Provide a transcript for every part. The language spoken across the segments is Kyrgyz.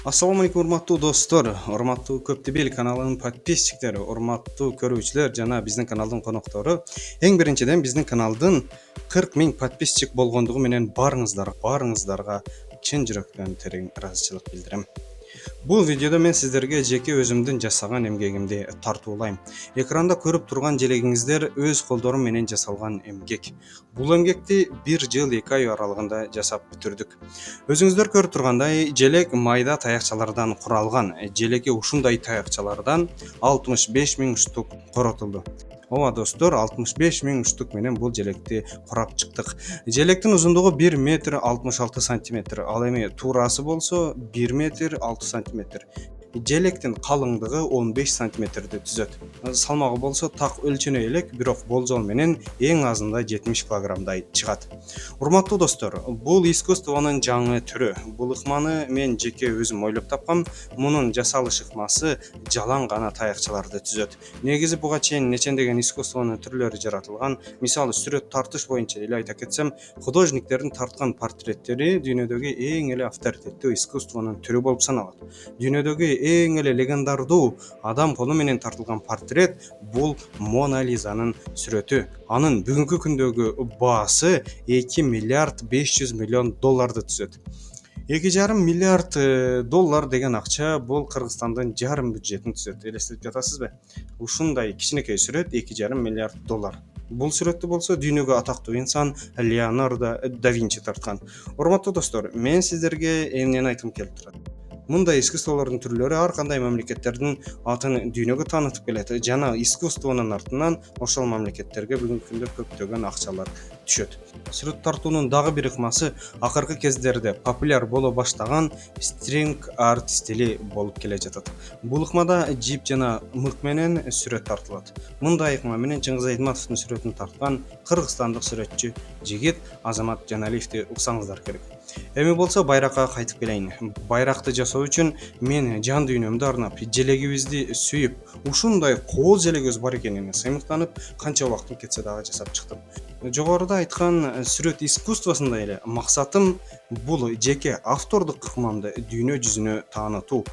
Ассаламу алейкум, урматтуу достор, урматтуу Көптүбел каналынын подписчиктери, урматтуу көрүүчүлөр жана биздин каналдын коноктору. Эң биринчиден биздин каналдын 40 000 подписчик болгондугу менен баарыңыздарга чын жүрөктөн терең ыраазычылык билдирем. Бул видеодо мен сиздерге жеке өзүмдүн жасаган эмгегимди тартуулайм. Экранда көрүп турган желегиңиздер өз колдорум менен жасалган эмгек. Бул эмгекти 1 жыл 2 ай аралыгында жасап бүтүрдүк. Өзүңүздөр көрүп тургандай, желек майда таякчалардан куралган. Желекке ушундай таякчалардан 65 000 штук коротулду. Ооба достор, 65 000 штук менен бул желекти курап чыктык. Желектин узундугу 1 метр 66 сантиметр, ал эми туурасы болсо 1 метр 6 сантиметр. Желектин калыңдыгы 15 сантиметрди түзөт. Салмагы болсо так өлчөнөй элек, бирок болжол менен эң азында 70 килограммдай чыгат. Урматтуу достор, бул искусствонун жаңы түрү. Бул ыкманы мен жеке өзүм ойлоп тапкам. Мунун жасалыш ыкмасы жалаң гана таякчаларды түзөт. Негизи буга чейин нечендеген искусствонун түрлөрү жаратылган. Мисалы, сүрөт тартыш боюнча эле айта кетсем, художниктердин тарткан портреттери дүйнөдөгү эң эле авторитеттүү искусствонун түрү болуп саналат. Дүйнөдөгү эң эле легендардуу адам колу менен тартылган портрет бул Мона Лизанын сүрөтү. Анын бүгүнкү күндөгү баасы 2 миллиард 500 миллион долларды түзөт. 2,5 миллиард доллар деген акча бул Кыргызстандын жарым бюджетин түзөт. Элестетип жатасызбы? Ушундай кичинекей сүрөт 2,5 миллиард доллар. Бул сүрөттү болсо дүйнөгө атактуу инсан Леонардо да Винчи тарткан. Урматтуу достор, мен сиздерге эмнени айткым келип турат? Мындай искусстволордун түрлөрү ар кандай мамлекеттердин атын дүйнөгө таанытып келет жана искусствонун артынан ошол мамлекеттерге бүгүнкү күндө көптөгөн акчалар түшөт. Сүрөт тартуунун дагы бир ыкмасы акыркы кездерде популяр боло баштаган стринг арт стили болуп келе жатат. Бул ыкмада жип жана мык менен сүрөт тартылат. Мындай ыкма менен Чыңгыз Айтматовдун сүрөтүн тарткан кыргызстандык сүрөтчү жигит Азамат Жаналиевди уксаңыздар керек. Эми болсо байракка кайтып келейин. Байракты жасоо үчүн мен жан дүйнөмдү арнап, желегибизди сүйүп, ушундай кол желегибиз бар экенине сыймыктанып, канча убактым кетсе дагы жасап чыктым. Жогоруда айткан сүрөт искусствосунда эле максатым бул жеке автордук ыкмамды дүйнө жүзүнө таанытуу.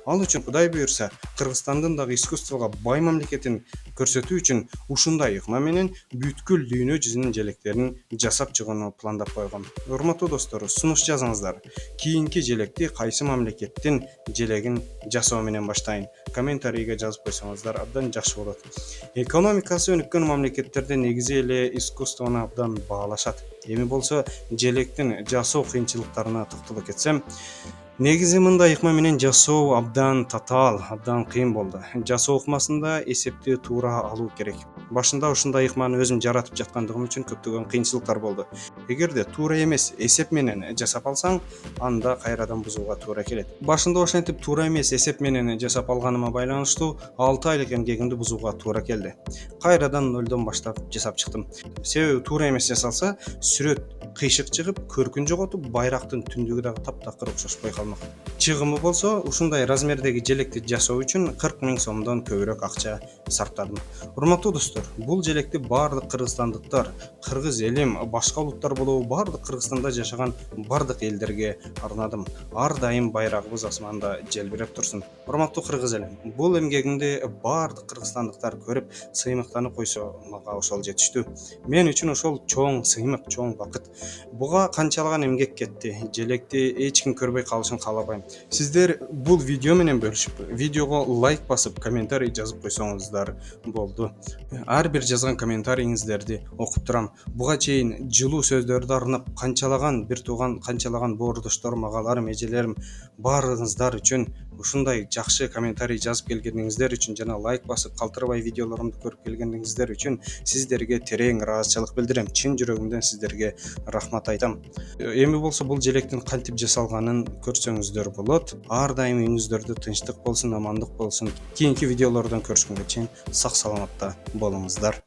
Ал үчүн Кудай буйрса, Кыргызстандын дагы искусствого бай мамлекетин көрсөтүү үчүн ушундай ыкма менен бүткүл дүйнө жүзүнүн желектерин жасап чыгууну пландап койгом. Урматтуу достор, сунуш жазыңыздар. Кийинки желекти кайсы мамлекеттин желегин жасоо менен баштайын? Комментарийге жазып койсоңуздар абдан жакшы болот. Экономикасы өнүккөн мамлекеттерде негизи эле искусствону абдан баалашат. Эми болсо желектин жасоо кыйынчылыктарына токтоло кетсем, негизи мындай ыкма менен жасоо абдан татаал, абдан кыйын болду. Жасоо ыкмасында эсепти туура алуу керек. Башында ушундай ыкманы өзүм жаратып жаткандыгым үчүн көптөгөн кыйынчылыктар болду. Эгерде туура эмес эсеп менен жасап алсаң, анда кайрадан бузууга туура келет. Башында ошентип туура эмес эсеп менен жасап алганыма байланыштуу 6 айлык эмгегимди бузууга туура келди. Кайрадан нөлдөн баштап жасап чыктым. Себеби туура эмес жасалса, сүрөт кыйшык чыгып, көркүн жоготуп, байрактын түндүгү дагы таптакыр окшошпой калмак. Чыгымы болсо, ушундай размердеги желекти жасоо үчүн 40 000 сомдон көбүрөөк акча сарптадым. Урматтуу достор, бул желекти баардык кыргызстандыктар, кыргыз элим, башка улуттар болобу, баардык Кыргызстанда жашаган баардык элдерге арнадым. Ар дайым байрагыбыз асманда желбиреп турсун. Урматтуу кыргыз элим, бул эмгегимди баардык кыргызстандыктар көрүп, сыймыктанып койсо, мага ошол жетиштүү. Мен үчүн ошол чоң сыймык, чоң бакыт. Буга канчалаган эмгек кетти, желекти эч ким көрбөй калышын каалабайм. Сиздер бул видео менен бөлүшүп, видеого лайк басып, комментарий жазып койсоңуздар болду. Ар бир жазган комментарийиңиздерди окуп турам. Буга чейин жылуу сөздөрдү арнап канчалаган бир тууган, канчалаган боордошторум, агаларым, эжелерим, баарыңыздар үчүн ушундай жакшы комментарий жазып келгениңиздер үчүн жана лайк басып, калтырбай видеолорумду көрүп келгениңиздер үчүн сиздерге терең ыраазычылык билдирем. Чын жүрөгүмдөн сиздерге рахмат айтам. Эми болсо бул желектин кантип жасалганын көрсөңүздөр болот. Ар дайым үйүңүздөрдө тынчтык болсун, амандык болсун. Кийинки видеолордон көрүшкөнгө чейин сак саламатта болуңуздар.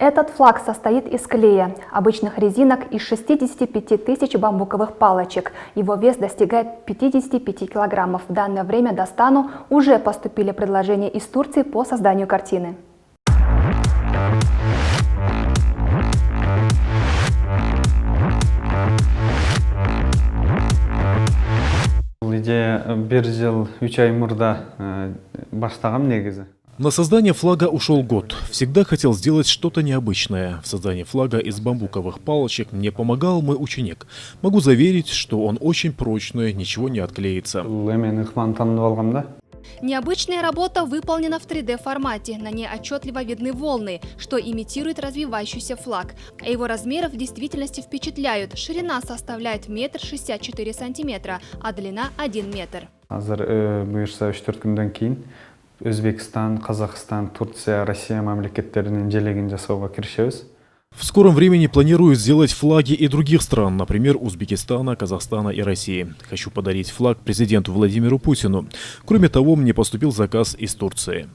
Этот флаг состоит из клея, обычных резинок и 65 тысяч бамбуковых палочек. Его вес достигает 55 килограммов. В данное время до стану уже поступили предложения из Турции по созданию картины. Идея бир жыл 3 ай мурда баштагам негизи. На создание флага ушел год. Всегда хотел сделать что-то необычное. В создании флага из бамбуковых палочек мне помогал мой ученик. Могу заверить, что он очень прочный, ничего не отклеится. Необычная работа выполнена в 3D-формате. На ней отчетливо видны волны, что имитирует развивающийся флаг. А его размеры в действительности впечатляют. Ширина составляет 1,64 сантиметра, а длина 1 метр. Өзбекстан, Казахстан, Турция, Россия мамлекеттеринин желегин жасауга киришебиз. В скором времени планирую сделать флаги и других стран, например, Узбекистана, Казахстана и России. Хочу подарить флаг президенту Владимиру Путину. Кроме того, мне поступил заказ из Турции.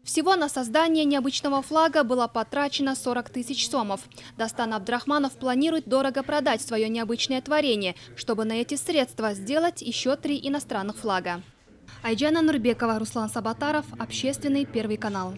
Всего на создание необычного флага было потрачено 40 тысяч сомов. Дастан Абдрахманов планирует дорого продать свое необычное творение, чтобы на эти средства сделать еще 3 иностранных флага. Айджана Нурбекова, Руслан Сабатаров, Общественный, Первый канал.